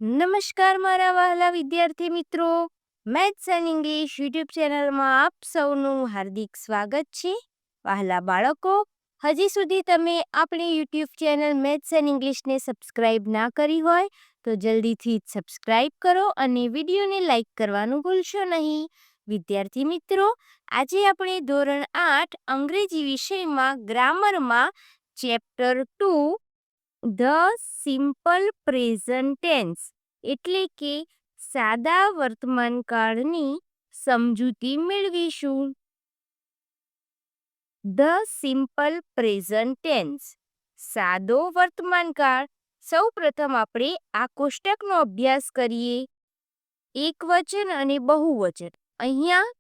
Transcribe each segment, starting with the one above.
નમસ્કાર મારા વહાલા વિદ્યાર્થી મિત્રો, મેથ્સ એન્ડ ઇંગ્લિશ યુટ્યુબ ચેનલમાં આપ સૌનું હાર્દિક સ્વાગત છે. વહાલા બાળકો, હજી સુધી તમે આપણી યુટ્યુબ ચેનલ મેથ્સ એન્ડ ઇંગ્લિશને સબસ્ક્રાઇબ ના કરી હોય તો જલ્દીથી સબસ્ક્રાઇબ કરો અને વિડીયોને લાઇક કરવાનું ભૂલશો નહીં. વિદ્યાર્થી મિત્રો, આજે આપણે ધોરણ 8 અંગ્રેજી વિષયમાં ગ્રામરમાં chapter 2 the simple present tense એટલે કે સાદા વર્તમાનકાળની સમજૂતી મેળવીશું. ધ સિમ્પલ પ્રેઝન્ટ ટેન્સ, સાદો વર્તમાનકાળ. સૌ પ્રથમ આપણે આ કોષ્ટકનો અભ્યાસ કરીએ. એકવચન અને બહુવચન. અહીંયા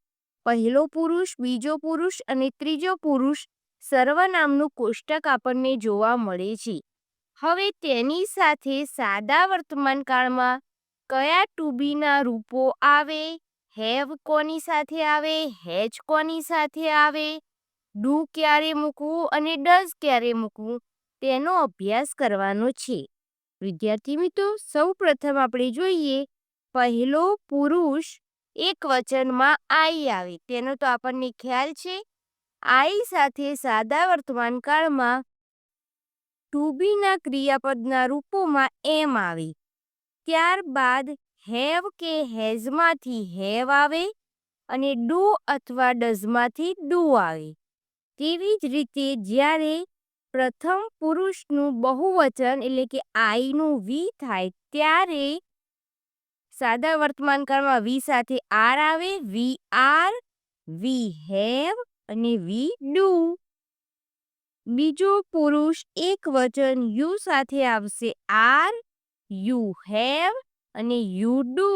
પહેલો પુરુષ, બીજો પુરુષ અને ત્રીજો પુરુષ સર્વનામનું કોષ્ટક આપણને જોવા મળે છે. હવે તેની સાથે સાદા વર્તમાનકાળમાં કયા ટુ બીના રૂપો આવે, હેવ કોની સાથે આવે, હેજ કોની સાથે આવે, ડુ ક્યારે મૂકવું અને ડઝ ક્યારે મૂકવું તેનો અભ્યાસ કરવાનો છે. વિદ્યાર્થી મિત્રો, સૌ પ્રથમ આપણે જોઈએ પહેલો પુરુષ એકવચનમાં આઈ આવે તેનો તો આપણને ખ્યાલ છે. આઈ સાથે સાદા વર્તમાનકાળમાં ટુ બીના ક્રિયાપદના રૂપોમાં એમ આવે. ત્યારબાદ હેવ કે હેઝમાંથી હેવ આવે અને ડુ અથવા ડઝમાંથી ડુ આવે. તેવી જ રીતે જ્યારે પ્રથમ પુરુષનું બહુવચન એટલે કે આઈનું વી થાય ત્યારે સાદા વર્તમાનકાળમાં વી સાથે આર આવે. વી આર, વી હેવ અને વી ડુ. બીજો પુરુષ એકવચન યુ સાથે આવશે આર, યુ હેવ અને યુ ડુ.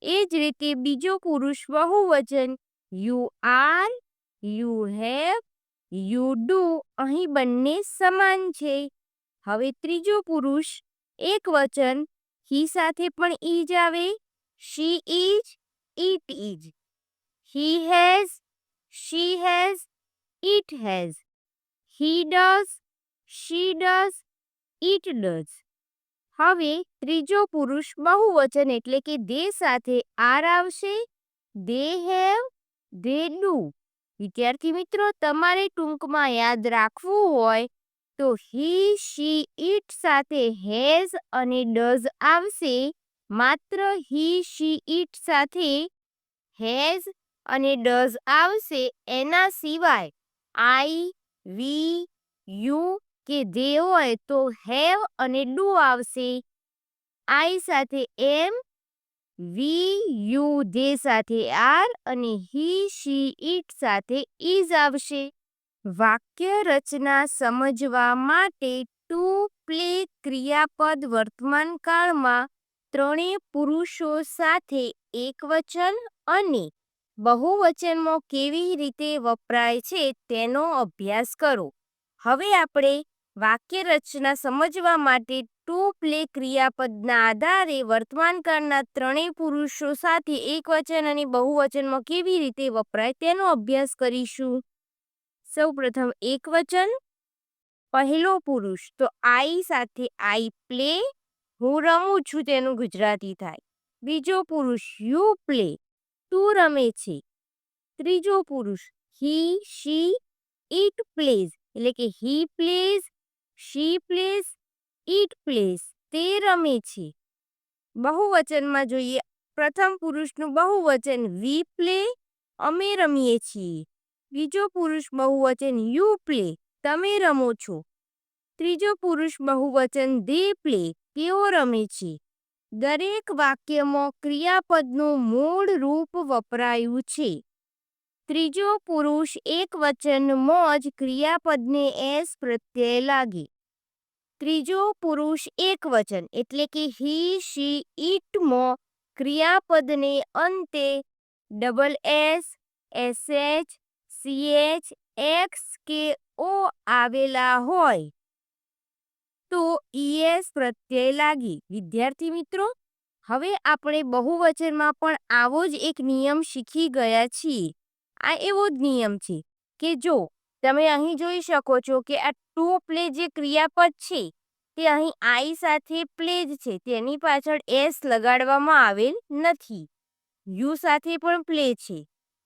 એ જ રીતે બીજો પુરુષ બહુવચન you are, you have, you do. અહીં બંને સમાન છે. હવે ત્રીજો પુરુષ એકવચન હી સાથે પણ ઈજ આવે. She is, it is. He has, she has, it has. He does, she does, it does. હવે ત્રીજો પુરુષ બહુવચન એટલે કે દે સાથે આર આવશે. They have, they do. વિદ્યાર્થી મિત્રો, તમારે ટૂંકમાં યાદ રાખવું હોય તો હી, શી, ઇટ સાથે હેઝ અને ડઝ આવશે. માત્ર હી, શી, ઇટ સાથે હેઝ અને ડઝ આવશે. એના સિવાય આઈ, વી, યુ કે ધે હોય તો હેવ અને ડુ આવશે. આઈ સાથે એમ, વી, યુ, ધે સાથે આર અને હી, શી, ઇટ સાથે ઇઝ આવશે. વાક્ય રચના સમજવા માટે ટુ પ્લે ક્રિયાપદ વર્તમાનકાળમાં ત્રણેય પુરુષો સાથે એકવચન અને બહુવચનમાં કેવી રીતે વપરાય છે તેનો અભ્યાસ કરો. હવે આપણે વાક્ય રચના સમજવા માટે ટુ પ્લે ક્રિયાપદના આધારે વર્તમાનકાળના ત્રણેય પુરુષો સાથે એકવચન અને બહુવચનમાં કેવી રીતે વપરાય તેનો અભ્યાસ કરીશું. સૌપ્રથમ એકવચન. પહેલો પુરુષ તો આઈ સાથે આઈ પ્લે, હું રમું છું તેનું ગુજરાતી થાય. બીજો પુરુષ યુ પ્લે, તું રમે છે. ત્રીજો પુરુષ હી, શી, ઇટ પ્લેઝ એટલે કે he plays, she plays, it plays, તે રમે છે. બહુવચનમાં જોઈએ, પ્રથમ પુરુષનું બહુવચન વી પ્લે, અમે રમીએ છીએ. બીજો પુરુષ બહુવચન યુ પ્લે, તમે રમો છો. ત્રીજો પુરુષ બહુવચન ધે પ્લે, તેઓ રમે છે. દરેક વાક્યમાં ક્રિયાપદનું મૂળ રૂપ વપરાયું છે. ત્રીજો પુરુષ એકવચનમાં જ ક્રિયાપદને એસ પ્રત્યય લાગે. ત્રીજો પુરુષ એકવચન એટલે કે હી, શી, ઇટમાં ક્રિયાપદને અંતે double S, SH, CH, x કે ઓ આવેલા હોય તો ઈએસ પ્રત્યય લાગી. વિદ્યાર્થી મિત્રો, હવે આપણે બહુવચનમાં પણ આવો જ એક નિયમ શીખી ગયા છીએ. આ એવો જ નિયમ છે કે જો તમે અહીં જોઈ શકો છો કે આ ટુ પ્લે જે ક્રિયાપદ છે તે અહીં આઈ સાથે પ્લે જ છે, તેની પાછળ એસ લગાડવામાં આવેલ નથી. યુ સાથે પણ પ્લે છે,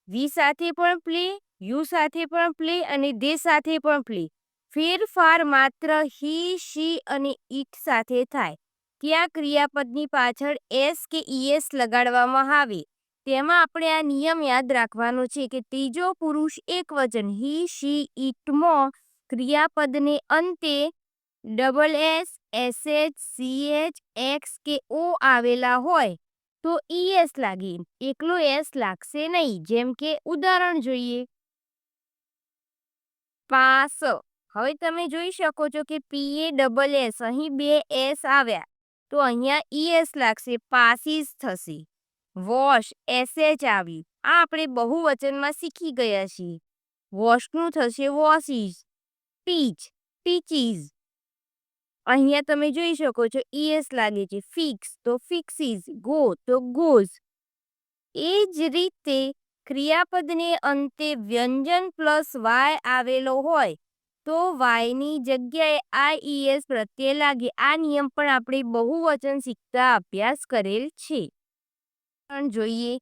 વી સાથે પણ પ્લે, યુ સાથે પણ પ્લે અને દે સાથે પણ પ્લે. ફેરફાર માત્ર હી, શી અને ઇટ સાથે થાય. ત્યાં ક્રિયાપદની પાછળ એસ કે ઈએસ લગાડવામાં આવે. તેમાં આપણે આ નિયમ યાદ રાખવાનો છે કે ત્રીજો પુરુષ એકવચન હી, શી, ઇટમાં ક્રિયાપદને અંતે double S, SH, CH, x કે ઓ આવેલા હોય તો ઈએસ લાગે, એકલો એસ લાગશે નહીં. જેમ કે ઉદાહરણ જોઈએ, પાસ. હવે તમે જોઈ શકો છો કે પીએ ડબલ એસ, અહીં બે એસ આવ્યા તો અહીંયા ઈએસ લાગશે, પાસીસ થશે. વોશ, એસએચ આવ્યું, આ આપણે બહુવચનમાં શીખી ગયા છીએ. વોશનું થશે વોશીસ. ટીચ, ટીચીસ. અહીંયા તમે જોઈ શકો છો ઈએસ લાગે છે. ફિક્સ તો ફિક્સીસ, ગો તો ગોઝ. એ જ રીતે ક્રિયાપદને અંતે વ્યંજન પ્લસ વાય આવેલો હોય તો વાયની જગ્યાએ આઈઈએસ પ્રત્યય લાગે. આ નિયમ પણ આપણે બહુવચન શીખતા અભ્યાસ કરેલ છે. પણ જોઈએ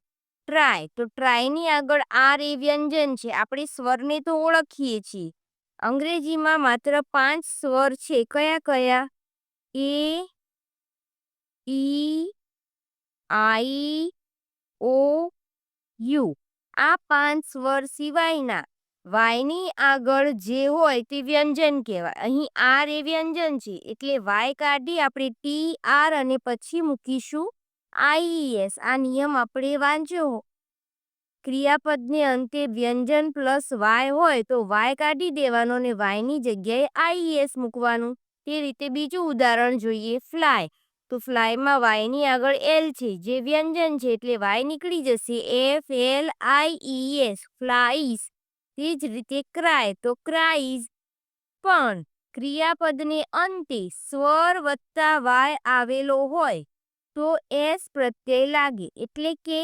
ટ્રાય, તો ટ્રાયની આગળ આર એ વ્યંજન છે. આપણે સ્વરને તો ઓળખીએ છીએ. અંગ્રેજીમાં માત્ર 5 સ્વર છે. કયા કયા? એ, ઈ, આઈ, ઓ, યુ. આ 5 સ્વર સિવાયના વાયની આગળ જે હોય તે વ્યંજન કહેવાય. અહીં આર એ વ્યંજન છે એટલે વાય કાઢી આપણે ટી, આર અને પછી મૂકીશું આઈઈએસ. આ નિયમ આપણે વાંચ્યો. ક્રિયાપદને અંતે વ્યંજન પ્લસ વાય હોય તો વાય કાઢી દેવાનો અને વાયની જગ્યાએ આઈઈએસ મૂકવાનું. તે રીતે બીજું ઉદાહરણ જોઈએ, ફ્લાય. તો ફ્લાયમાં વાયની આગળ એલ છે જે વ્યંજન છે એટલે વાય નીકળી જશે, એફ એલ આઈઈએસ, ફ્લાઈસ. તે જ રીતે ક્રાય, તો ક્રાઈઝ. પણ ક્રિયાપદને અંતે સ્વર વત્તા વાય આવેલો હોય તો એસ પ્રત્યય લાગે એટલે કે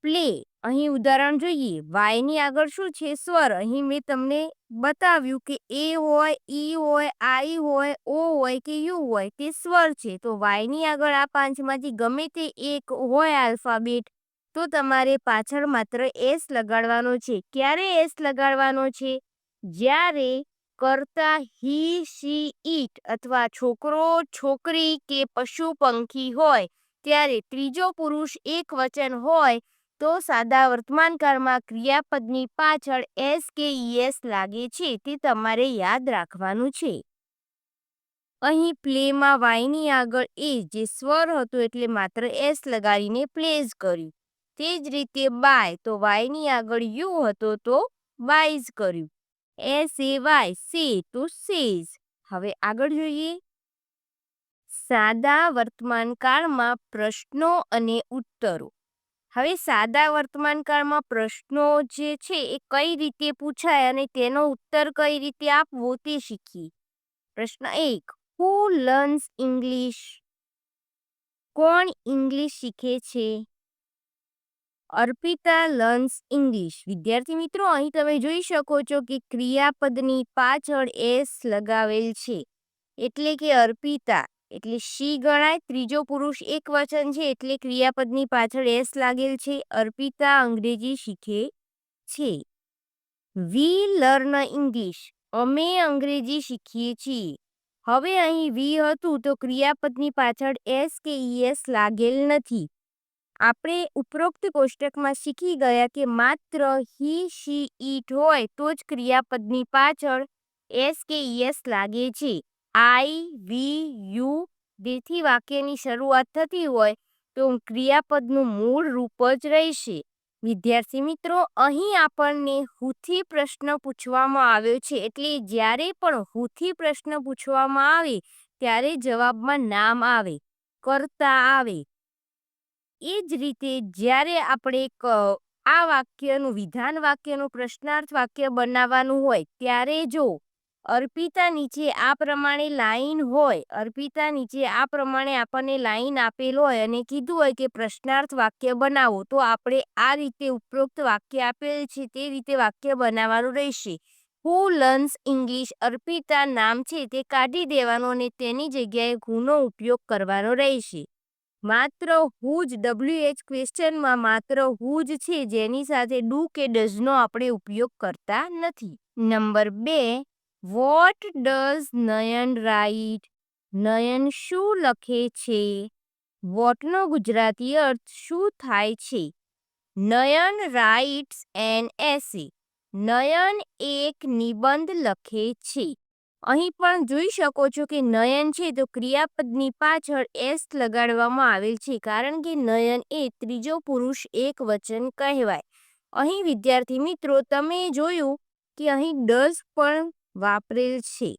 પ્લે. અહીં ઉદાહરણ જોઈએ, વાયની આગળ શું છે? સ્વર. અહીં મેં તમને બતાવ્યું કે એ હોય, ઈ હોય, આઈ હોય, ઓ હોય કે યુ હોય તે સ્વર છે. તો વાયની આગળ આ 5માંથી ગમે તે એક હોય આલ્ફાબેટ તો તમારે પાછળ માત્ર એસ લગાડવાનો છે. ક્યારે એસ લગાડવાનો છે? જ્યારે કર્તા હી, શી, ઇટ અથવા છોકરો, છોકરી કે પશુ, પંખી હોય ત્યારે ત્રીજો પુરુષ એકવચન હોય તો સાદા વર્તમાનકાળમાં ક્રિયાપદની પાછળ એસ કે ઈએસ લાગે છે. તે તમારે યાદ રાખવાનું છે. અહીં પ્લેમાં વાયની આગળ એ જે સ્વર હતો એટલે માત્ર એસ લગાડીને પ્લેઝ કર્યું. તે જ રીતે બાય, તો વાયની આગળ યુ હતો તો બાયઝ કર્યું. એસ એ વાય, સે તો સેઝ. હવે આગળ જોઈએ, સાદા વર્તમાનકાળમાં પ્રશ્નો અને ઉત્તરો. હવે સાદા વર્તમાનકાળમાં પ્રશ્નો જે છે એ કઈ રીતે પૂછાય અને તેનો ઉત્તર કઈ રીતે આપવો તે શીખીએ. પ્રશ્ન 1, હુ લર્ન્સ ઇંગ્લિશ? કોણ ઇંગ્લિશ શીખે છે? Arpita learns English. વિદ્યાર્થી મિત્રો, અહીં તમે જોઈ શકો છો કે ક્રિયાપદની પાછળ એસ લગાવેલ છે એટલે કે અર્પિતા એટલે શી ગણાય. ત્રીજો પુરુષ એકવચન છે એટલે ક્રિયાપદની પાછળ એસ લાગેલ છે. અર્પિતા અંગ્રેજી શીખે છે. We learn English. અમે અંગ્રેજી શીખીએ છીએ. હવે અહીં વી હતું તો ક્રિયાપદની પાછળ એસ કે ઈએસ લાગેલ નથી. આપણે ઉપરોક્ત કોષ્ટકમાં શીખી ગયા કે માત્ર હી, શી, ઇટ હોય તો જ ક્રિયાપદની પાછળ એસ કે ઈએસ લાગે છે. આઈ, વી, યુ જેથી વાક્યની શરૂઆત થતી હોય તો ક્રિયાપદનું મૂળ રૂપ જ રહેશે. વિદ્યાર્થી મિત્રો, અહીં આપણને હુથી પ્રશ્ન પૂછવામાં આવ્યો છે એટલે જ્યારે પણ હુથી પ્રશ્ન પૂછવામાં આવે ત્યારે જવાબમાં નામ આવે, કર્તા આવે. એ જ રીતે જ્યારે આપણે આ વાક્યનું વિધાન વાક્યનું પ્રશ્નાર્થ વાક્ય બનાવવાનું હોય ત્યારે જો અર્પિતા નીચે આ પ્રમાણે લાઈન હોય, અર્પિતા નીચે આ પ્રમાણે આપણને લાઈન આપેલ હોય અને કીધું હોય કે પ્રશ્નાર્થ વાક્ય બનાવો તો આપણે આ રીતે ઉપરોક્ત વાક્ય આપેલ છે તે રીતે વાક્ય બનાવવાનું રહેશે. હુ લર્ન્સ ઇંગ્લિશ અર્પિતા નામ છે તે કાઢી દેવાનું અને તેની જગ્યાએ હુનો ઉપયોગ કરવાનો રહેશે. માત્ર હુ જ WH ક્વેશ્ચનમાં માત્ર હુ જ છે, જેની સાથે ડુ કે ડઝનો આપણે ઉપયોગ કરતા નથી. Number 2, what does Nayan write? Nayan શું લખે છે? વોટનો ગુજરાતી અર્થ શું થાય છે? નયન રાઇટ્સ એન એસે. નયન એક નિબંધ લખે છે. અહીં પણ જોઈ શકો છો કે નયન છે તો ક્રિયાપદની પાછળ એસ લગાડવામાં આવેલ છે, કારણ કે નયન એ ત્રીજો પુરુષ એક વચન કહેવાય. અહીં વિદ્યાર્થી મિત્રો તમે જોયું કે અહીં ડઝ પણ વાપરેલ છે.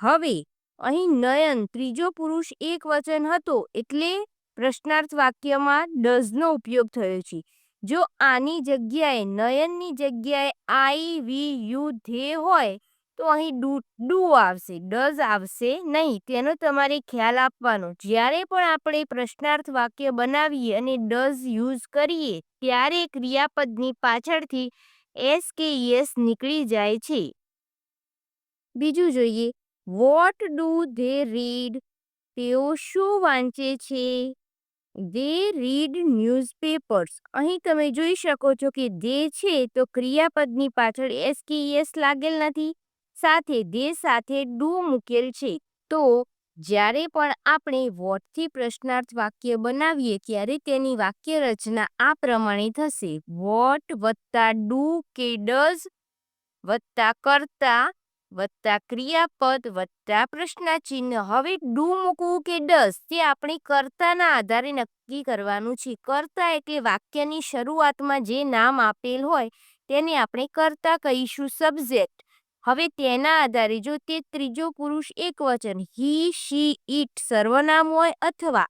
હવે અહીં નયન ત્રીજો પુરુષ એક વચન હતો એટલે પ્રશ્નાર્થ વાક્યમાં ડઝનો ઉપયોગ થયો છે. જો આની જગ્યાએ નયનની જગ્યાએ આઈ વી યુ ધે હોય તો અહીં ડુ આવશે, ડઝ આવશે નહીં. તેનો તમારે ખ્યાલ આપવાનો. જ્યારે પણ આપણે પ્રશ્નાર્થ વાક્ય બનાવીએ અને ડઝ યુઝ કરીએ ત્યારે ક્રિયાપદની પાછળથી એસ કે યસ નીકળી જાય છે. બીજું જોઈએ, વોટ ડુ ધે રીડ? તેઓ શું વાંચે છે? They read newspapers. અહીં તમે જોઈ શકો છો કે ધે છે તો ક્રિયાપદની પાછળ એસ કે યસ લાગેલ નથી, સાથે ધે સાથે ડુ મૂકેલ છે. તો જ્યારે પણ આપણે વોટથી પ્રશ્નાર્થ વાક્ય બનાવીએ ત્યારે તેની વાક્ય રચના આ પ્રમાણે થશે: વોટ વત્તા ડુ કે ડઝ વત્તા કર્તા વત્તા ક્રિયાપદ વત્તા પ્રશ્નાચિહ્ન. હવે ડુ મૂકવું કે ડઝ તે આપણે કર્તાના આધારે નક્કી કરવાનું છે. કર્તા એટલે વાક્યની શરૂઆતમાં જે નામ આપેલ હોય તેને આપણે કર્તા કહીશું, સબ્જેક્ટ. હવે તેના આધારે જો તે ત્રીજો પુરુષ એકવચન હી શી ઇટ સર્વનામ હોય અથવા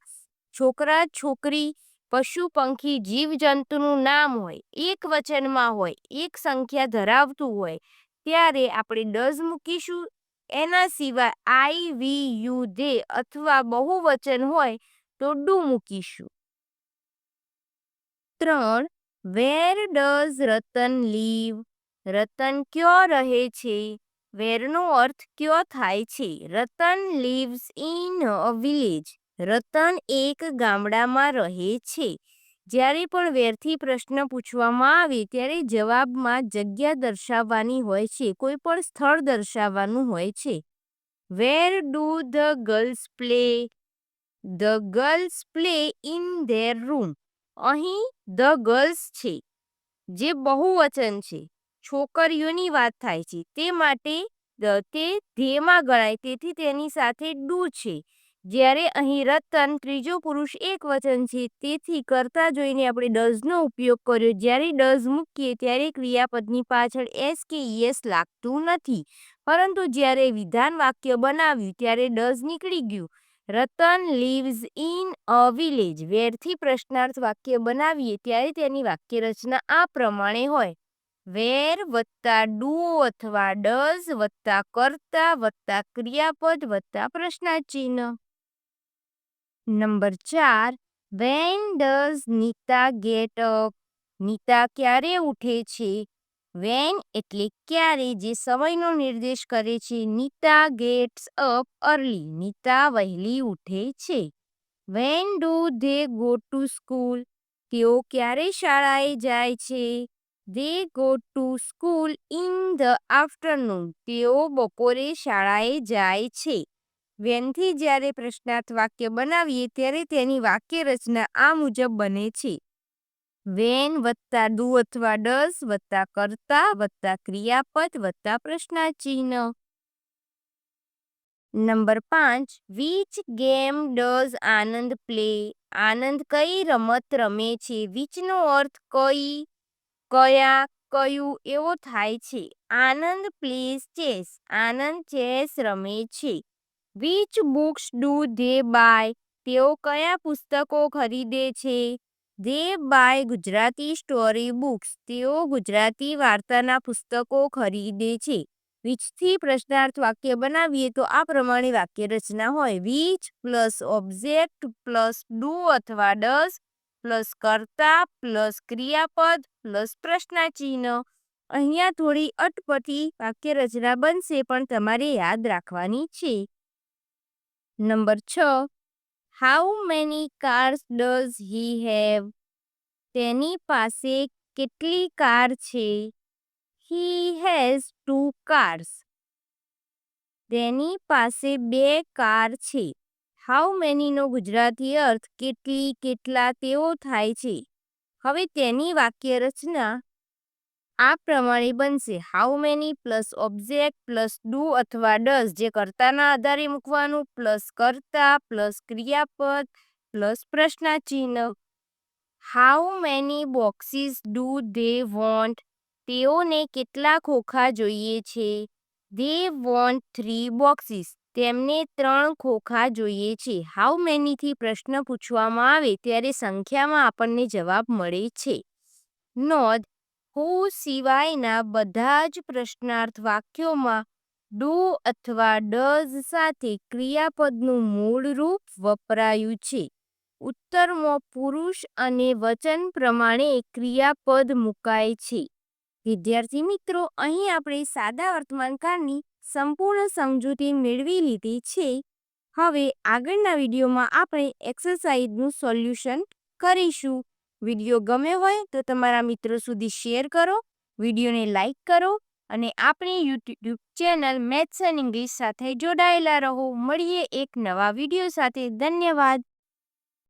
છોકરા છોકરી પશુ પંખી જીવજંતુનું નામ હોય, એક વચનમાં હોય, એક સંખ્યા ધરાવતું હોય ત્યારે આપણે ડઝ મૂકીશું. એના સિવાય આઈ વી યુ ધે અથવા બહુવચન હોય તો ડુ મૂકીશું. 3, where does Ratan live? Ratan ક્યાં રહે છે? વેરનો અર્થ ક્યાં થાય છે? Ratan lives in a village. Ratan એક ગામડામાં રહે છે. જ્યારે પણ વેરથી પ્રશ્ન પૂછવામાં આવે ત્યારે જવાબમાં જગ્યા દર્શાવવાની હોય છે, કોઈ પણ સ્થળ દર્શાવવાનું હોય છે. Where do the girls play? The girls play in their room. અહીં ધ ગર્લ્સ છે જે બહુવચન છે, છોકરીઓની વાત થાય છે, તે માટે તે ધેમાં ગણાય, તેથી તેની સાથે ડુ છે. જ્યારે અહીં રતન ત્રીજો પુરુષ એક વચન છે તેથી કરતા જોઈને આપણે ડઝનો ઉપયોગ કર્યો. જ્યારે ડઝ મૂકીએ ત્યારે ક્રિયાપદની પાછળ એસ કે યસ લાગતું નથી, પરંતુ જ્યારે વિધાન વાક્ય બનાવ્યું ત્યારે ડઝ નીકળી ગયું. Ratan lives in a village. વેરથી પ્રશ્નાર્થ વાક્ય બનાવીએ ત્યારે તેની વાક્ય રચના આ પ્રમાણે હોય: વેર વત્તા ડુ અથવા ડઝ વત્તા કર્તા વત્તા ક્રિયાપદ વત્તા પ્રશ્નાચિહ્ન. Number 4, when does Nita get up? Nita ક્યારે ઉઠે છે? વેન એટલે ક્યારે, જે સમયનો નિર્દેશ કરે છે. Nita gets up early. Nita વહેલી ઉઠે છે. When do they go to school? તેઓ ક્યારે શાળાએ જાય છે? They go to school in the afternoon. તેઓ બપોરે શાળાએ જાય છે. વેનથી જ્યારે પ્રશ્નાર્થ વાક્ય બનાવીએ ત્યારે તેની વાક્ય રચના આ મુજબ બને છે: વેન વત્તા ડુ અથવા ડઝ વત્તા કર્તા વત્તા ક્રિયાપદ વત્તા પ્રશ્નાચિહ્ન. Number 5, which game does Anand play? Anand કઈ રમત રમે છે? વિચનો અર્થ કઈ, કયા, કયું એવો થાય છે. Anand plays chess. Anand chess રમે છે. Which books do they buy? તેઓ કયા પુસ્તકો ખરીદે છે? They buy Gujarati story books. તેઓ ગુજરાતી વાર્તાના પુસ્તકો ખરીદે છે. વિચથી પ્રશ્નાર્થ વાક્ય બનાવીએ તો આ પ્રમાણે વાક્ય રચના હોય: which plus object plus do અથવા ડઝ પ્લસ કર્તા પ્લસ ક્રિયાપદ પ્લસ પ્રશ્નાચિહ્ન. અહીંયા થોડી અટપટી વાક્યરચના બનશે પણ તમારે યાદ રાખવાની છે. Number 6. How many cars does he have? તેની પાસે કેટલી કાર છે? He has 2 cars. તેની પાસે 2 કાર છે. હાઉ મેનીનો ગુજરાતી અર્થ કેટલી, કેટલા તેવો થાય છે. હવે તેની વાક્યરચના આ પ્રમાણે બનશે. How many plus object plus do અથવા ડઝ જે કર્તાના આધારે મૂકવાનું પ્લસ કર્તા પ્લસ ક્રિયાપદ પ્લસ પ્રશ્નાચિહ્ન. How many boxes do they want? તેઓને કેટલા ખોખા જોઈએ છે? They want 3 boxes. તેમને 3 ખોખા જોઈએ છે. હાઉ મેનીથી પ્રશ્ન પૂછવામાં આવે ત્યારે સંખ્યામાં આપણને જવાબ મળે છે. નોંધ: હુ સિવાયના બધા જ પ્રશ્નાર્થ વાક્યોમાં ડુ અથવા ડઝ સાથે ક્રિયાપદનું મૂળ રૂપ વપરાયું છે. ઉત્તરમાં પુરુષ અને વચન પ્રમાણે ક્રિયાપદ મુકાય છે. વિદ્યાર્થી મિત્રો, અહીં આપણે સાદા વર્તમાનકાળની સંપૂર્ણ સમજૂતી મેળવી લીધી છે. હવે આગળના વિડીયોમાં આપણે એક્સરસાઇઝનું સોલ્યુશન કરીશું. વિડીયો ગમ્યો હોય તો તમારા મિત્રો સુધી શેર કરો, વિડીયોને લાઈક કરો અને આપણી YouTube channel maths and English સાથે જોડાયેલા રહો. મળીએ એક નવા વિડીયો સાથે. ધન્યવાદ.